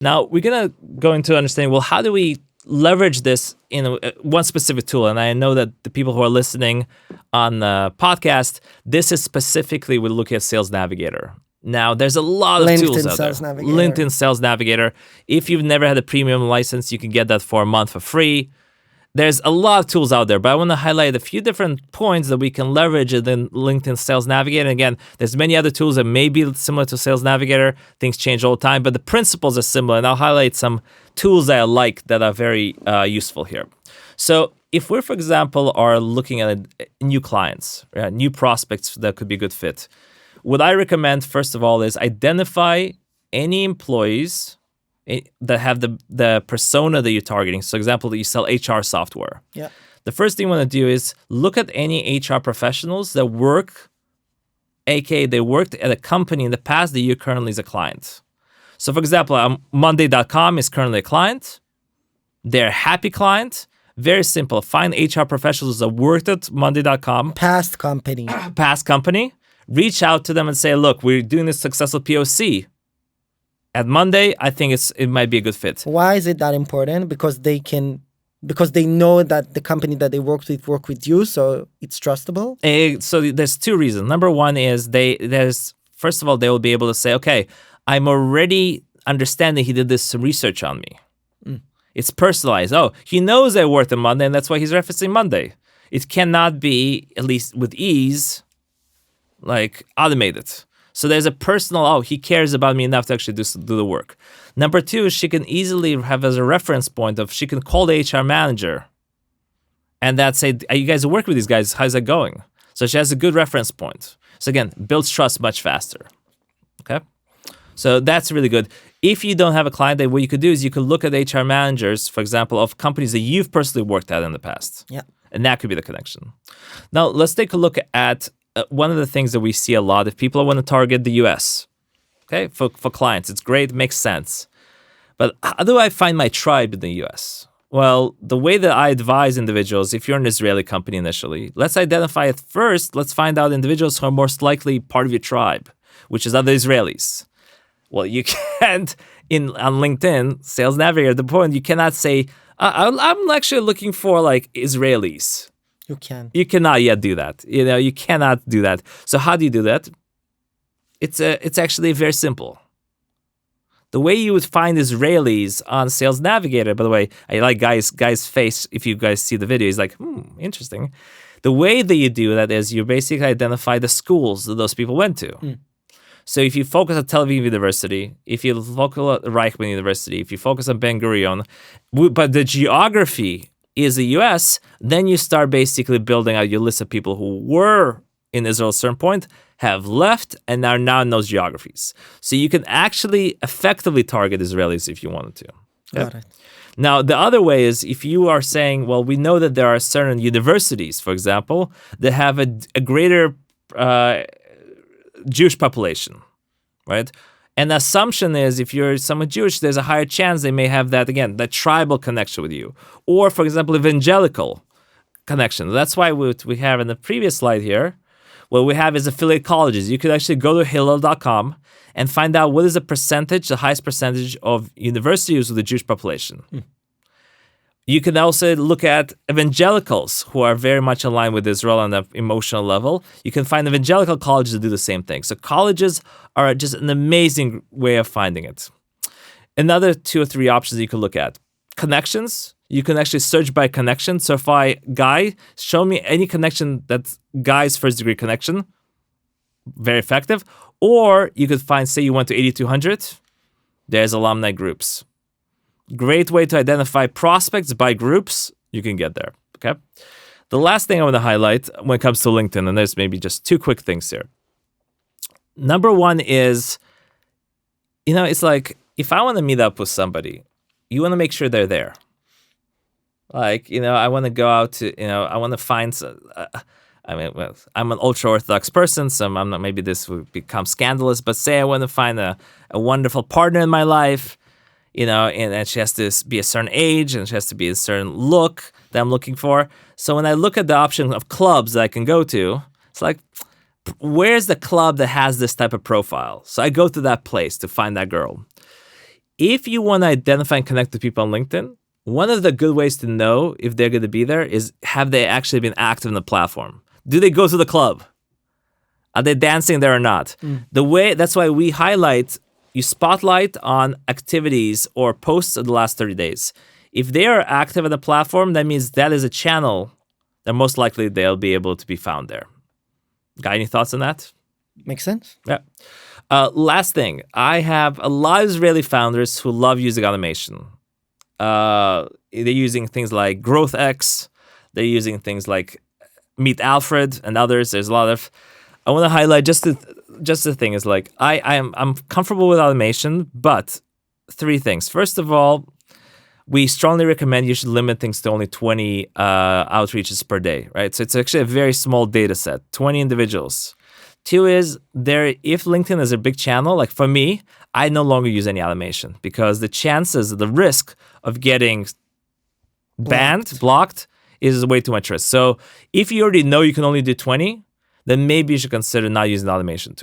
Now, we're going to go into understanding, well, how do we leverage this in one specific tool? And I know that the people who are listening on the podcast, this is specifically, we're looking at Sales Navigator. Now, there's a lot of tools out there. LinkedIn Sales Navigator. If you've never had a premium license, you can get that for a month for free. There's a lot of tools out there, but I want to highlight a few different points that we can leverage in LinkedIn Sales Navigator. And again, there's many other tools that may be similar to Sales Navigator. Things change all the time, but the principles are similar. And I'll highlight some tools that I like that are very useful here. So if we're, for example, are looking at new clients, new prospects that could be a good fit, what I recommend, first of all, is identify any employees that have the persona that you're targeting. So, example, that you sell HR software. Yeah. The first thing you want to do is look at any HR professionals that work, aka they worked at a company in the past that you currently is a client. So, for example, Monday.com is currently a client. They're a happy client. Very simple. Find HR professionals that worked at Monday.com. Past company. Reach out to them and say, look, we're doing this successful POC at Monday. I think it might be a good fit. Why is it that important? Because they know that the company that they work with you, so it's trustable. So there's two reasons. Number one is first of all, they will be able to say, okay, I'm already understanding he did this research on me. It's personalized. Oh, he knows I worked on Monday, and that's why he's referencing Monday. It cannot be, at least with ease, like automated. So there's a personal, he cares about me enough to actually do the work. Number two, she can easily have as a reference point she can call the HR manager and that say, you guys work with these guys, how's that going? So she has a good reference point. So again, builds trust much faster. Okay? So that's really good. If you don't have a client, what you could do is you could look at HR managers, for example, of companies that you've personally worked at in the past. Yeah. And that could be the connection. Now, let's take a look at one of the things that we see a lot if people want to target the US, okay, for clients. It's great, it makes sense. But how do I find my tribe in the US? Well, the way that I advise individuals, if you're an Israeli company initially, let's identify it first. Let's find out individuals who are most likely part of your tribe, which is other Israelis. Well, you can't, on LinkedIn, Sales Navigator, the point, you cannot say, I'm actually looking for like Israelis. You cannot yet do that. You cannot do that. So how do you do that? It's actually very simple. The way you would find Israelis on Sales Navigator, by the way, I like guy's face. If you guys see the video, he's like, interesting. The way that you do that is you basically identify the schools that those people went to. So if you focus on Tel Aviv University, if you focus on Reichman University, if you focus on Ben Gurion, but the geography is the US, then you start basically building out your list of people who were in Israel at a certain point, have left, and are now in those geographies. So you can actually effectively target Israelis if you wanted to. Got it. Now, the other way is if you are saying, well, we know that there are certain universities, for example, that have a greater Jewish population, right? And the assumption is if you're somewhat Jewish, there's a higher chance they may have that that tribal connection with you. Or, for example, evangelical connection. That's why what we have in the previous slide here, what we have is affiliate colleges. You could actually go to hillel.com and find out what is the highest percentage of universities with a Jewish population. You can also look at evangelicals who are very much aligned with Israel on the emotional level. You can find evangelical colleges that do the same thing. So colleges are just an amazing way of finding it. Another 2 or 3 options you can look at. Connections. You can actually search by connection. So if show me any connection that's guy's first degree connection. Very effective. Or you could find, say you went to 8200. There's alumni groups. Great way to identify prospects by groups. You can get there, okay? The last thing I want to highlight when it comes to LinkedIn, and there's maybe just 2 quick things here. Number one is, it's like, if I want to meet up with somebody, you want to make sure they're there. Like, I want to go out to, I want to find, I'm an ultra-Orthodox person, so I'm not, maybe this would become scandalous, but say I want to find a wonderful partner in my life, and she has to be a certain age and she has to be a certain look that I'm looking for. So when I look at the option of clubs that I can go to, it's like, where's the club that has this type of profile? So I go to that place to find that girl. if you want to identify and connect with people on LinkedIn, one of the good ways to know if they're going to be there is, have they actually been active in the platform? Do they go to the club? Are they dancing there or not? That's why we you spotlight on activities or posts of the last 30 days. If they are active on the platform, that means that is a channel that most likely they'll be able to be found there. Got any thoughts on that? Makes sense. Yeah. Last thing, I have a lot of Israeli founders who love using automation. They're using things like GrowthX. They're using things like Meet Alfred and others. There's a lot of. I want to highlight just the thing is like I'm comfortable with automation, but 3 things. First of all, we strongly recommend you should limit things to only 20 outreaches per day, right? So it's actually a very small data set, 20 individuals. 2 is if LinkedIn is a big channel, like for me, I no longer use any automation because the risk of getting blocked is way too much risk. So if you already know you can only do 20, then maybe you should consider not using automation too.